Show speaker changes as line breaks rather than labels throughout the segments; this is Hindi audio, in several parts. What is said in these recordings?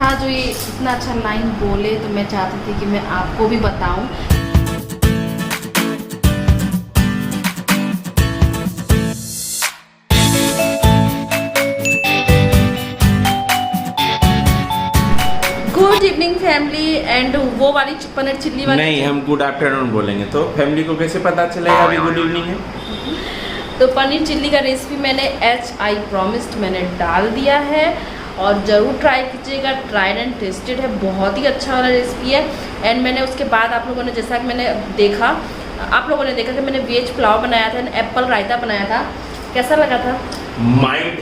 था जो ये इतना अच्छा लाइन बोले, तो मैं चाहती थी कि मैं आपको भी बताऊं। Good evening family. एंड वो वाली पनीर चिल्ली वाली
नहीं, हम गुड आफ्टरनून बोलेंगे तो फैमिली को कैसे पता चलेगा अभी गुड इवनिंग है।
तो पनीर चिल्ली का रेसिपी मैंने HI प्रॉमिस्ड मैंने डाल दिया है और ज़रूर ट्राई कीजिएगा। ट्राइड एंड टेस्टेड है, बहुत ही अच्छा वाला रेसिपी है। एंड मैंने उसके बाद आप लोगों ने जैसा कि मैंने देखा, आप लोगों ने देखा कि मैंने वेज पुलाव बनाया था, एप्पल रायता बनाया था। कैसा लगा था?
Mind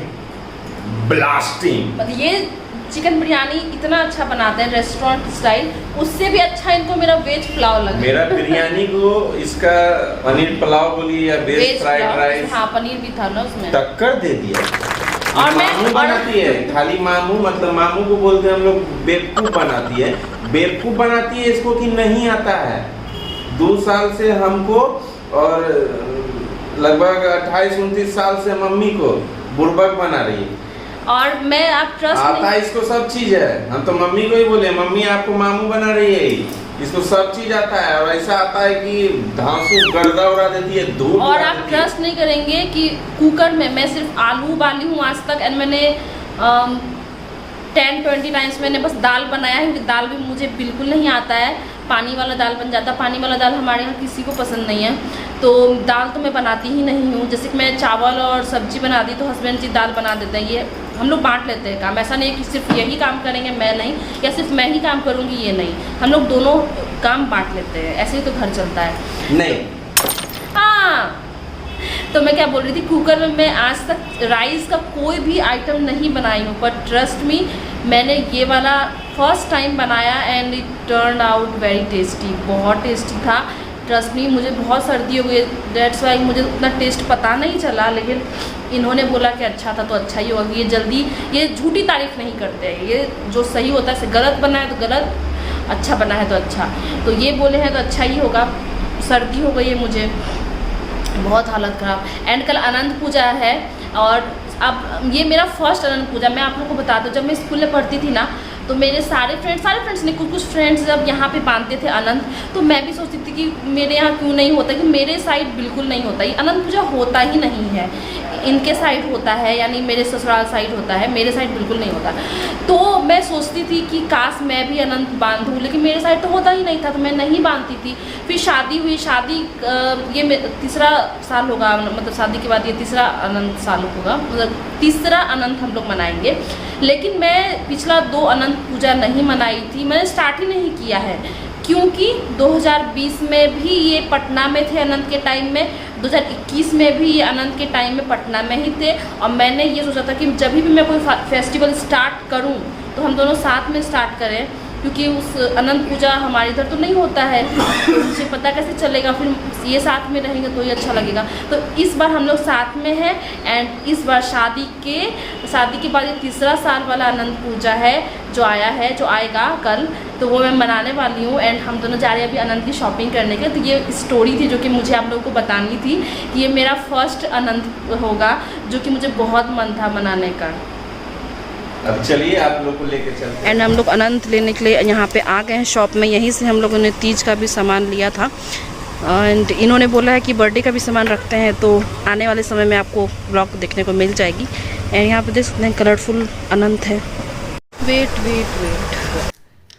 blasting.
ये चिकन बिरयानी इतना अच्छा बनाते हैं रेस्टोरेंट स्टाइल, उससे भी अच्छा इनको मेरा वेज पुलाव लगा।
मेरा बिरयानी को इसका पनीर पुलाव बोली या वेज फ्राइड राइस,
हाँ पनीर भी था ना उसमें,
टक्कर दे दिया।
और
मामू बनाती है, खाली मामू, मतलब मामू को बोलते हैं हम लोग, बेवकूफ बनाती है। बेवकूफ बनाती है इसको कि नहीं आता है। 2 साल से हमको और लगभग 28-29 साल से मम्मी को बुर्बक बना रही है।
और मैं आप ट्रस्ट
आता है इसको, सब चीज है। हम तो मम्मी को ही बोले, मम्मी आपको मामू बना रही है, इसको सब चीज आता है। और ऐसा आता है कि धांसू गर्दा उड़ा देती है, धूल।
और आप ट्रस्ट नहीं करेंगे कि कुकर में मैं सिर्फ आलू उबाली हूँ आज तक। एंड मैंने 10-20 टाइम्स मैंने बस दाल बनाया है, क्योंकि दाल भी मुझे बिल्कुल नहीं आता है। पानी वाला दाल बन जाता है, पानी वाला दाल हमारे यहाँ किसी को पसंद नहीं है, तो दाल तो मैं बनाती ही नहीं हूँ। जैसे कि मैं चावल और सब्जी बना दी तो हस्बैंड जी दाल बना देते हैं। ये हम लोग बांट लेते हैं काम, ऐसा नहीं है कि सिर्फ यही काम करेंगे मैं नहीं, या सिर्फ मैं ही काम करूँगी ये नहीं, हम लोग दोनों काम बांट लेते हैं। ऐसे ही तो घर चलता है।
नहीं,
हाँ तो मैं क्या बोल रही थी, कुकर में मैं आज तक राइस का कोई भी आइटम नहीं बनाई हूँ, पर ट्रस्ट मी मैंने ये वाला फर्स्ट टाइम बनाया and it turn out very tasty, बहुत टेस्टी था। ट्रस्ट मी, मुझे बहुत सर्दी हो गई, डेट्स वाई मुझे उतना टेस्ट पता नहीं चला, लेकिन इन्होंने बोला कि अच्छा था तो अच्छा ही होगा। ये जल्दी, ये झूठी तारीफ नहीं करते हैं, ये जो सही होता है, गलत बना है तो गलत, अच्छा बना है तो अच्छा, तो ये बोले हैं तो अच्छा ही होगा। सर्दी हो गई है मुझे, बहुत हालत ख़राब। एंड कल अनंत पूजा है, और अब ये मेरा फर्स्ट अनंत पूजा। मैं आप लोगों को बता दूँ, जब मैं स्कूल में पढ़ती थी ना, तो मेरे सारे फ्रेंड्स ने, कुछ फ्रेंड्स जब यहाँ पे बांधते थे अनंत, तो मैं भी सोचती थी कि मेरे यहाँ क्यों नहीं होता, कि मेरे साइड बिल्कुल नहीं होता, ये अनंत पूजा होता ही नहीं है। इनके साइड होता है, यानी मेरे ससुराल साइड होता है, मेरे साइड बिल्कुल नहीं होता। तो मैं सोचती थी कि काश मैं भी अनंत बांधूँ, लेकिन मेरे साइड तो होता ही नहीं था, तो मैं नहीं बांधती थी। फिर शादी हुई, शादी ये तीसरा साल होगा, मतलब शादी के बाद ये तीसरा अनंत साल होगा, मतलब तीसरा अनंत हम लोग मनाएंगे। लेकिन मैं पिछला 2 अनंत पूजा नहीं मनाई थी, मैंने स्टार्ट ही नहीं किया है, क्योंकि 2020 में भी ये पटना में थे अनंत के टाइम में, 2021 में भी ये अनंत के टाइम में पटना में ही थे। और मैंने ये सोचा था कि जब भी मैं कोई फेस्टिवल स्टार्ट करूं तो हम दोनों साथ में स्टार्ट करें, क्योंकि उस अनंत पूजा हमारे इधर तो नहीं होता है, तो मुझे पता कैसे चलेगा, फिर ये साथ में रहेंगे तो ही अच्छा लगेगा। तो इस बार हम लोग साथ में हैं, एंड इस बार शादी के बाद ये तीसरा साल वाला अनंत पूजा है जो आया है, जो आएगा कल, तो वो मैं मनाने वाली हूँ। एंड हम दोनों जा रहे हैं अभी अनंत की शॉपिंग करने के। तो ये स्टोरी थी जो कि मुझे आप लोगों को बतानी थी कि ये मेरा फर्स्ट अनंत होगा, जो कि मुझे बहुत मन था मनाने का।
अब चलिए आप लोग को लेके चलते हैं।
एंड हम लोग अनंत लेने के लिए यहाँ पे आ गए हैं शॉप में। यहीं से हम लोगों ने तीज का भी सामान लिया था, एंड इन्होंने बोला है कि बर्थडे का भी सामान रखते हैं, तो आने वाले समय में आपको ब्लॉग देखने को मिल जाएगी। एंड यहाँ पे देख सकते हैं कलरफुल अनंत है। वेट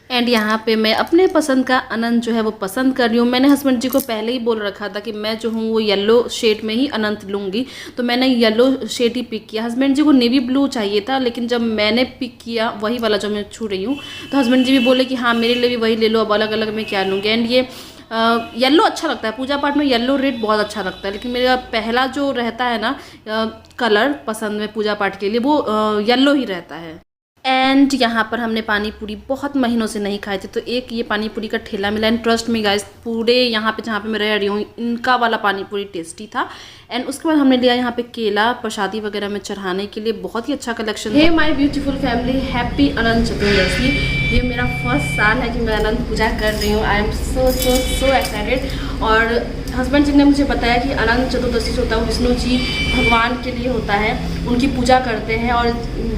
एंड यहाँ पे मैं अपने पसंद का अनंत जो है वो पसंद कर रही हूँ। मैंने हस्बैंड जी को पहले ही बोल रखा था कि मैं जो हूँ वो येलो शेड में ही अनंत लूँगी, तो मैंने येलो शेड ही पिक किया। हस्बैंड जी को नेवी ब्लू चाहिए था, लेकिन जब मैंने पिक किया वही वाला जो मैं छू रही हूँ, तो हस्बैंड जी भी बोले कि हाँ मेरे लिए भी वही ले लो, अब अलग अलग मैं क्या लूँगी। एंड ये येलो अच्छा लगता है, पूजा पाठ में येलो रेड बहुत अच्छा लगता है, लेकिन मेरा पहला जो रहता है ना कलर पसंद में पूजा पाठ के लिए, वो येलो ही रहता है। एंड यहाँ पर हमने पानी पूरी बहुत महीनों से नहीं खाए थे, तो एक ये पानी पूरी का ठेला मिला। एंड ट्रस्ट में गाइस, पूरे यहाँ पे जहाँ पे मैं रह रही हूँ इनका वाला पानी पूरी टेस्टी था। एंड उसके बाद हमने लिया यहाँ पे केला प्रसादी वगैरह में चढ़ाने के लिए, बहुत ही अच्छा collection. Hey my beautiful family, happy Anant Chaturdashi. ये मेरा फर्स्ट साल है कि मैं अनंत पूजा कर रही हूँ। I am so excited. और हस्बैंड जी ने मुझे बताया कि अनंत चतुर्दशी जो होता है वो विष्णु जी भगवान के लिए होता है, उनकी पूजा करते हैं, और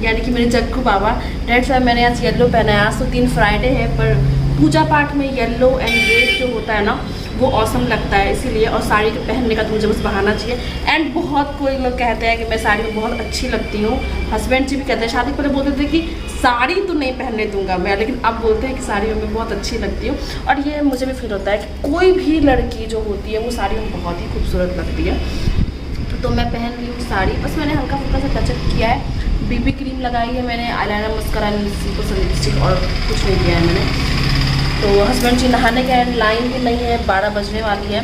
यानी कि मेरे जग्गू बाबा। डेट्स वाई मैंने आज येलो पहना है। आज तो 3 फ्राइडे है, पर पूजा पाठ में येलो एंड रेड जो होता है ना वो औसम लगता है, इसीलिए। और साड़ी के पहनने का तो मुझे बस बहाना चाहिए। एंड बहुत कोई लोग कहते हैं कि मैं साड़ी में बहुत अच्छी लगती हूँ। हस्बैंड जी भी कहते हैं, शादी पहले बोलते थे कि साड़ी तो नहीं पहनने दूंगा मैं, लेकिन अब बोलते हैं कि साड़ी में मैं बहुत अच्छी लगती हूँ। और ये मुझे भी फील होता है कि कोई भी लड़की जो होती है वो साड़ी में बहुत ही खूबसूरत लगती है। तो मैं पहन रही हूँ साड़ी। बस मैंने हल्का फुल्का सा टचअप किया है, बीबी क्रीम लगाई है मैंने, आईलाइनर, मस्करा, लिपस्टिक और कुछ नहीं किया है मैंने। तो हस्बैंड जी नहाने गए, लाइन भी नहीं है, 12 बजने वाली है।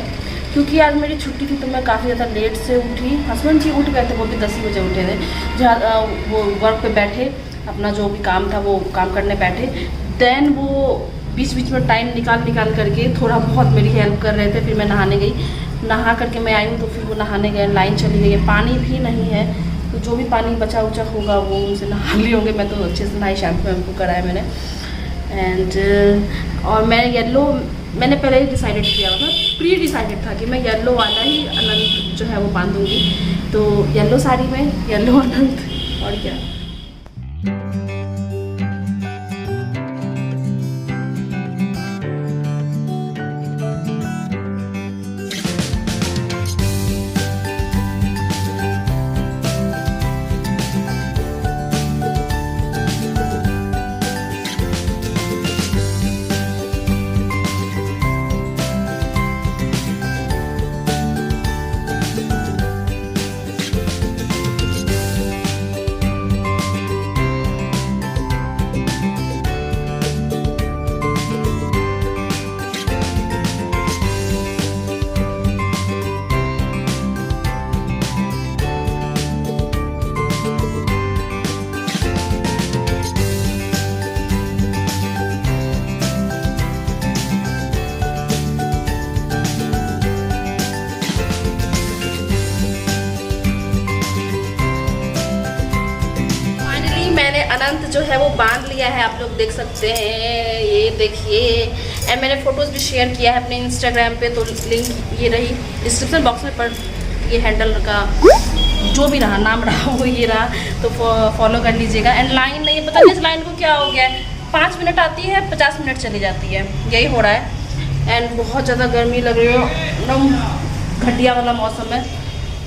क्योंकि आज मेरी छुट्टी थी तो मैं काफ़ी ज़्यादा लेट से उठी। हस्बैंड जी उठ गए थे, वो भी 10 ही बजे उठे थे। जहाँ वो वर्क पे बैठे, अपना जो भी काम था वो काम करने बैठे। देन वो बीच बीच में टाइम निकाल करके थोड़ा बहुत मेरी हेल्प कर रहे थे। फिर मैं नहाने गई, नहा करके मैं आई हूँ तो फिर वो नहाने गए, लाइन चली गई है, पानी भी नहीं है। तो जो भी पानी बचा उचा होगा वो उनसे नहा लिए होंगे। मैं तो अच्छे से नहाई, शैम्पू वैम्पू कराया मैंने। एंड और मैं येलो, मैंने पहले ही डिसाइडेड किया था, प्री डिसाइडेड था कि मैं येलो वाला ही अनंत जो है वो बांधूंगी। तो येलो साड़ी में येलो अनंत, और क्या। अनंत जो है वो बांध लिया है, आप लोग देख सकते हैं, ये देखिए। एंड मैंने फ़ोटोज़ भी शेयर किया है अपने इंस्टाग्राम पे, तो लिंक ये रही डिस्क्रिप्शन बॉक्स में। पर ये हैंडल का जो भी रहा, नाम रहा वो ये रहा, तो फॉलो कर लीजिएगा। एंड लाइन नहीं है, पता नहीं इस लाइन को क्या हो गया है, 5 मिनट आती है 50 मिनट चली जाती है, यही हो रहा है। एंड बहुत ज़्यादा गर्मी लग रही है, एकदम घटिया वाला मौसम है।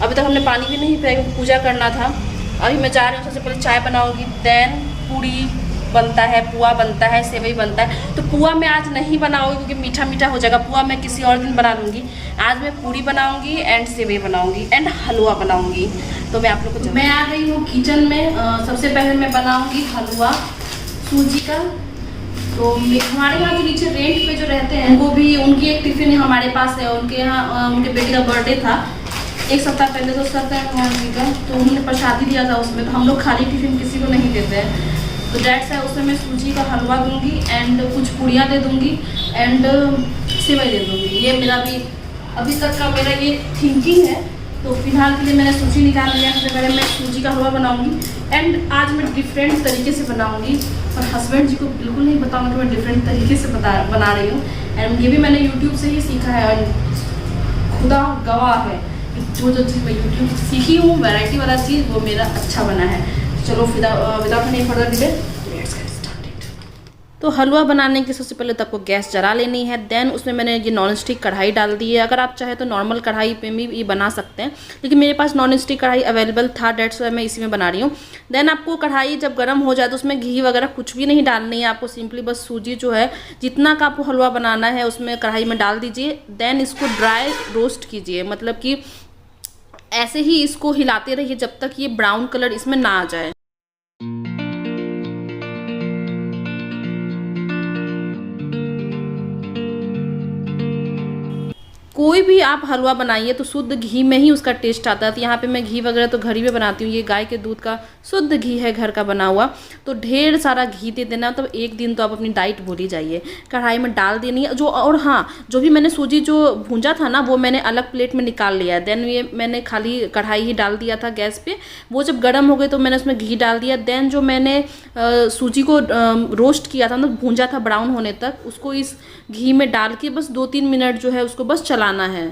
अभी तक हमने पानी भी नहीं पिया क्योंकि पूजा करना था। अभी मैं जा रही हूँ, सबसे पहले चाय बनाऊंगी, देन पूड़ी बनता है, पुआ बनता है, सेवई बनता है। तो पुआ मैं आज नहीं बनाऊंगी क्योंकि मीठा मीठा हो जाएगा, पुआ मैं किसी और दिन बना लूँगी। आज मैं पूड़ी बनाऊंगी एंड सेवई बनाऊंगी एंड हलवा बनाऊंगी। तो मैं आप लोग को, मैं आ गई हूँ किचन में। सबसे पहले मैं बनाऊँगी हलवा सूजी का। तो हमारे यहाँ जो नीचे रेंट पे जो रहते हैं वो भी, उनकी एक टिफ़िन हमारे पास है। उनके यहाँ उनके बेटी का बर्थडे था 1 सप्ताह पहले, तो सत्यनारायण जी का, तो उन्होंने प्रसादी दिया था उसमें। तो हम लोग खाली टिफ़िन किसी को नहीं देते हैं, तो डेट्स है उसमें मैं सूजी का हलवा दूंगी एंड कुछ पूड़ियाँ दे दूंगी एंड सेवई दे दूंगी। ये मेरा भी अभी तक का मेरा ये थिंकिंग है। तो फिलहाल के लिए मैंने सूजी निकाल लिया। सबसे पहले मैं सूजी का हलवा बनाऊंगी एंड आज मैं डिफरेंट तरीके से बनाऊंगी, और हस्बैंड जी को बिल्कुल नहीं बताऊंगी कि मैं डिफरेंट तरीके से बना रही हूँ। एंड ये भी मैंने यूट्यूब से ही सीखा है, और खुदा गवाह है जो चीज़ मैं यूट्यूब से सीखी हूँ, वैरायटी वाला चीज़, वो मेरा अच्छा बना है। चलो without any further delay let's get started. तो हलवा बनाने के सबसे पहले तो आपको गैस जला लेनी है। देन उसमें मैंने ये नॉन स्टिक कढ़ाई डाल दी है। अगर आप चाहे तो नॉर्मल कढ़ाई पे भी ये बना सकते हैं, लेकिन मेरे पास नॉन स्टिक कढ़ाई अवेलेबल था, डेट्स वाई मैं इसी में बना रही हूँ। देन आपको कढ़ाई जब गर्म हो जाए तो उसमें घी वगैरह कुछ भी नहीं डालनी है। आपको सिंपली बस सूजी जो है, जितना का आपको हलवा बनाना है उसमें कढ़ाई में डाल दीजिए। देन इसको ड्राई रोस्ट कीजिए, मतलब कि ऐसे ही इसको हिलाते रहिए जब तक ये ब्राउन कलर इसमें ना आ जाए। कोई भी आप हलवा बनाइए तो शुद्ध घी में ही उसका टेस्ट आता है। तो यहाँ पे मैं घी वगैरह तो घर ही में बनाती हूँ, ये गाय के दूध का शुद्ध घी है, घर का बना हुआ। तो ढेर सारा घी दे देना, तो एक दिन तो आप अपनी डाइट भूल ही जाइए। कढ़ाई में डाल देनी है जो, और हाँ, जो भी मैंने सूजी जो भूंजा था ना वो मैंने अलग प्लेट में निकाल लिया है। देन ये मैंने खाली कढ़ाई ही डाल दिया था गैस पे, वो जब गर्म हो गई तो मैंने उसमें घी डाल दिया। देन जो मैंने सूजी को रोस्ट किया था, मतलब भूंजा था ब्राउन होने तक, उसको इस घी में डाल के बस 2-3 मिनट जो है उसको बस चलाना है।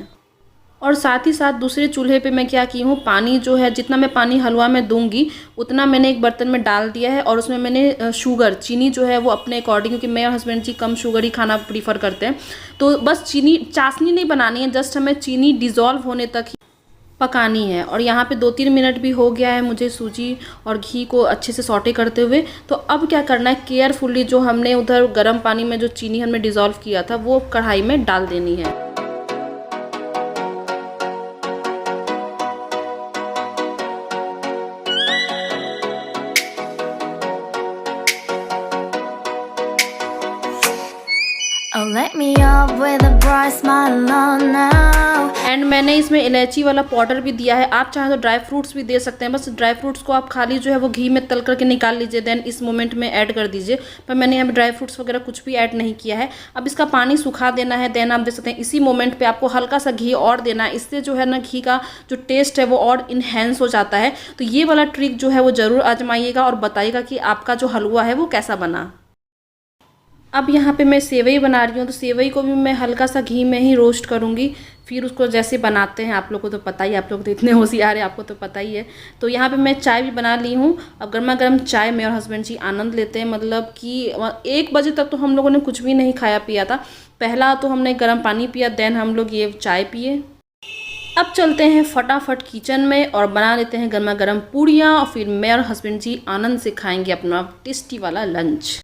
और साथ ही साथ दूसरे चूल्हे पे मैं क्या की हूँ, पानी जो है जितना मैं पानी हलवा में दूंगी उतना मैंने एक बर्तन में डाल दिया है। और उसमें मैंने शुगर, चीनी जो है वो अपने अकॉर्डिंग, क्योंकि मैं और हस्बैंड जी कम शुगर ही खाना प्रीफर करते हैं, तो बस चीनी चाशनी नहीं बनानी है, जस्ट हमें चीनी डिज़ोल्व होने तक ही पकानी है। और यहाँ पे 2-3 मिनट भी हो गया है मुझे सूजी और घी को अच्छे से सौटे करते हुए। तो अब क्या करना है, केयरफुली जो हमने उधर गर्म पानी में जो चीनी हमने डिज़ोल्व किया था वो कढ़ाई में डाल देनी है।
Oh, let me up with a bright smile on now.
And मैंने इसमें इलायची वाला पाउडर भी दिया है, आप चाहें तो ड्राई फ्रूट्स भी दे सकते हैं। बस ड्राई फ्रूट्स को आप खाली जो है वो घी में तल करके निकाल लीजिए, देन इस मोमेंट में ऐड कर दीजिए। पर मैंने यहाँ पे ड्राई फ्रूट्स वगैरह कुछ भी ऐड नहीं किया है। अब इसका पानी सुखा देना है, देन आप देख सकते हैं इसी मोमेंट पे आपको हल्का सा घी और देना है। इससे जो है ना घी का जो टेस्ट है वो और इन्हेंस हो जाता है। तो ये वाला ट्रिक जो है वो ज़रूर आजमाइएगा और बताइएगा कि आपका जो हलवा है वो कैसा बना। अब यहाँ पे मैं सेवई बना रही हूँ, तो सेवई को भी मैं हल्का सा घी में ही रोस्ट करूँगी। फिर उसको जैसे बनाते हैं आप लोग को तो पता ही, आप लोग तो इतने होशियार है, आपको तो पता ही है। तो यहाँ पे मैं चाय भी बना ली हूँ। अब गर्मा गर्म चाय मैं और हस्बैंड जी आनंद लेते हैं, मतलब कि 1 बजे तक तो हम लोगों ने कुछ भी नहीं खाया पिया था। पहला तो हमने गर्म पानी पिया, देन हम लोग ये चाय पिए। अब चलते हैं फटाफट किचन में और बना लेते हैं गर्मा गर्म पूड़ियाँ, और फिर मैं और हस्बैंड जी आनंद से खाएँगे अपना टेस्टी वाला लंच।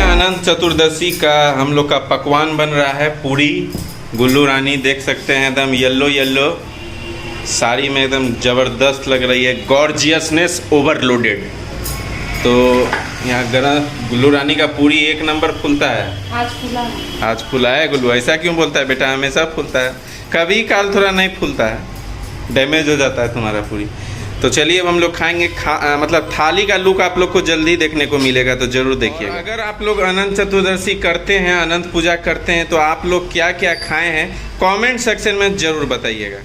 अनंत चतुर्दशी का हम लोग का पकवान बन रहा है पूरी। गुल्लू रानी देख सकते हैं एकदम येलो येलो साड़ी में एकदम ज़बरदस्त लग रही है, गॉर्जियसनेस ओवरलोडेड। तो यहाँ गरम गुल्लू रानी का पूरी 1 नंबर फूलता है। आज फूला है गुल्लू, ऐसा क्यों बोलता है बेटा? हमेशा फूलता है, कभी काल थोड़ा नहीं फूलता है, डैमेज हो जाता है तुम्हारा पूरी। तो चलिए अब हम लोग खाएंगे। मतलब थाली का लुक आप लोग को जल्दी देखने को मिलेगा, तो जरूर देखिएगा। अगर आप लोग अनंत चतुर्दशी करते हैं, अनंत पूजा करते हैं, तो आप लोग क्या क्या खाए हैं कमेंट सेक्शन में जरूर बताइएगा।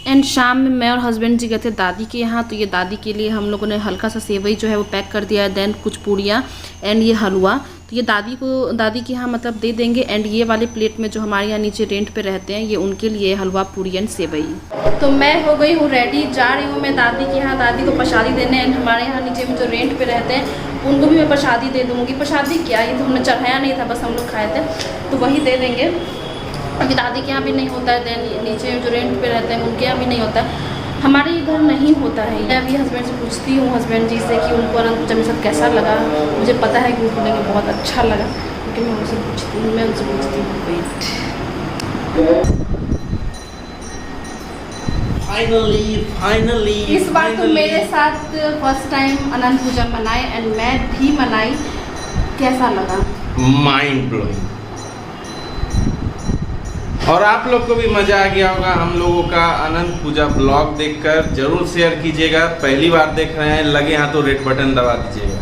एंड शाम में मैं और हस्बैंड जी गए थे दादी के यहाँ, तो ये दादी के लिए हम लोगों ने हल्का सा सेवई जो है वो पैक कर दिया है, देन कुछ पूड़ियाँ एंड ये हलवा। तो ये दादी के यहाँ मतलब दे देंगे। एंड ये वाले प्लेट में जो हमारे यहाँ नीचे रेंट पे रहते हैं, ये उनके लिए हलवा पूड़ी एंड सेवई। तो मैं हो गई हूँ रेडी, जा रही हूँ मैं दादी के यहाँ, दादी को प्रसादी देने। एंड हमारे यहाँ नीचे में जो रेंट पे रहते हैं उनको भी मैं प्रसादी दे दूँगी। प्रसादी क्या, ये तो हमने चढ़ाया नहीं था, बस हम लोग खाए थे, तो वही दे देंगे। अभी दादी के यहाँ भी नहीं होता है, देन नीचे जो रेंट पे रहते हैं उनके यहाँ भी नहीं होता है, हमारे इधर नहीं होता है। मैं अभी हस्बैंड से पूछती हूँ, हस्बैंड जी से, कि उनको अनंत पूजा में सब कैसा लगा। मुझे पता है कि वो बोलेंगे बहुत अच्छा लगा, क्योंकि मैं उनसे पूछती हूँ, वेट। फाइनली इस बार तो मेरे साथ फर्स्ट टाइम अनंत पूजा मनाए एंड मैं भी मनाई। कैसा लगा?
Mind blowing. और आप लोग को भी मज़ा आ गया होगा हम लोगों का अनंत पूजा ब्लॉग देखकर। जरूर शेयर कीजिएगा, पहली बार देख रहे हैं लगे हाथों रेड बटन दबा दीजिएगा।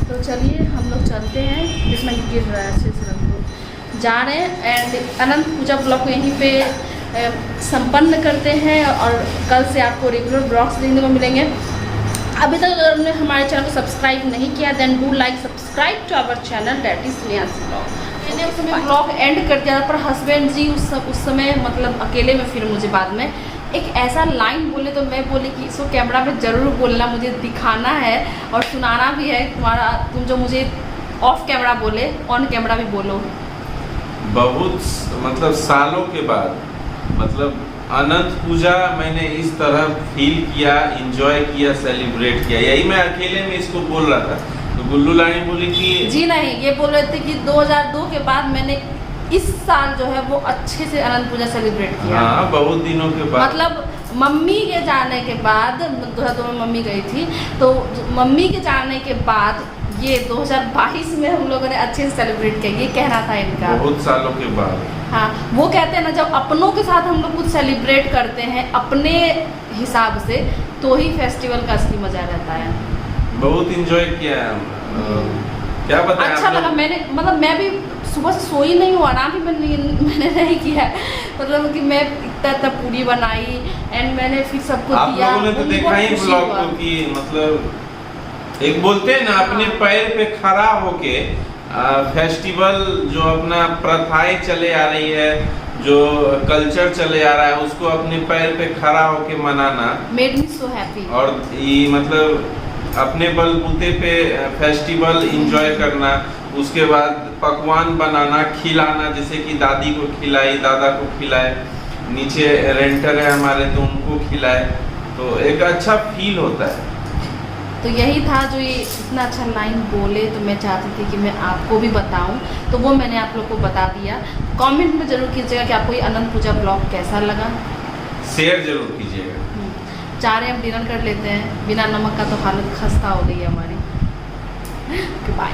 तो चलिए हम लोग चलते हैं, जिसमें गिर रहा है अच्छे से जा रहे हैं। एंड अनंत पूजा ब्लॉग को यहीं पे संपन्न करते हैं, और कल से आपको रेगुलर ब्लॉग्स देखने को मिलेंगे। अभी तक अगर आपने हमारे चैनल को सब्सक्राइब नहीं किया, then do like subscribe to our channel, that is Sneha's blog. मैंने उस समय ब्लॉग एंड कर दिया था, पर हस्बैंड जी उस समय मतलब अकेले में, फिर मुझे बाद में एक ऐसा लाइन बोले, तो मैं बोली कि इसको कैमरा में ज़रूर बोलना, मुझे दिखाना है और सुनाना भी है। तुम जो मुझे ऑफ कैमरा बोले, ऑन कैमरा भी बोलो।
बहुत मतलब सालों के बाद मतलब अनंत पूजा मैंने इस तरह फील किया, एंजॉय किया, सेलिब्रेट किया। यही मैं अकेले में इसको बोल रहा था, तो गुल्लू रानी बोली कि
जी नहीं, ये बोल रहे थे कि 2002 के बाद मैंने इस साल जो है वो अच्छे से अनंत पूजा सेलिब्रेट किया।
हाँ, बहुत दिनों के बाद।
मतलब मम्मी के जाने के बाद 2002 में मम्मी गई थी, तो मम्मी के जाने के बाद ये 2022 में हम लोगों ने अच्छे से सेलिब्रेट किया, ये कहना था इनका।
बहुत सालों के बाद।
हाँ, वो कहते हैं ना, जब अपनों के साथ हम लोग कुछ सेलिब्रेट करते हैं अपने हिसाब से, तो ही फेस्टिवल का असली मजा रहता है।
बहुत इंजॉय किया है क्या बताएं।
अच्छा लगा, मैंने मतलब मैं भी सुबह से सोई नहीं हूँ, आराम भी मैंने नहीं किया है। मतलब कि मैं इतना पूरी बनाई एंड मैंने फिर सबको दिया।
आप लोगों ने तो देखा ही ब्लॉग को कि मतलब एक बोलते हैं ना, अपने पैर पे खड़ा होके फेस्टिवल जो अपना प्रथाएं चले आ रही है, जो कल्चर चले आ रहा है, उसको अपने पैर पे खड़ा होके मनाना
मेड मी सो हैप्पी।
और ये मतलब अपने बलबूते पे फेस्टिवल एंजॉय करना, उसके बाद पकवान बनाना, खिलाना, जैसे कि दादी को खिलाई, दादा को खिलाए, नीचे रेंटर है हमारे तो उनको खिलाए, तो एक अच्छा फील होता है।
तो यही था जो ये इतना अच्छा लाइन बोले, तो मैं चाहती थी कि मैं आपको भी बताऊं, तो वो मैंने आप लोग को बता दिया। कमेंट में ज़रूर कीजिएगा कि आपको ये अनंत पूजा ब्लॉग कैसा लगा,
शेयर जरूर कीजिएगा।
चाह रहे हैं हम डिनर कर लेते हैं, बिना नमक का तो हालत खस्ता हो गई है हमारी। बाय।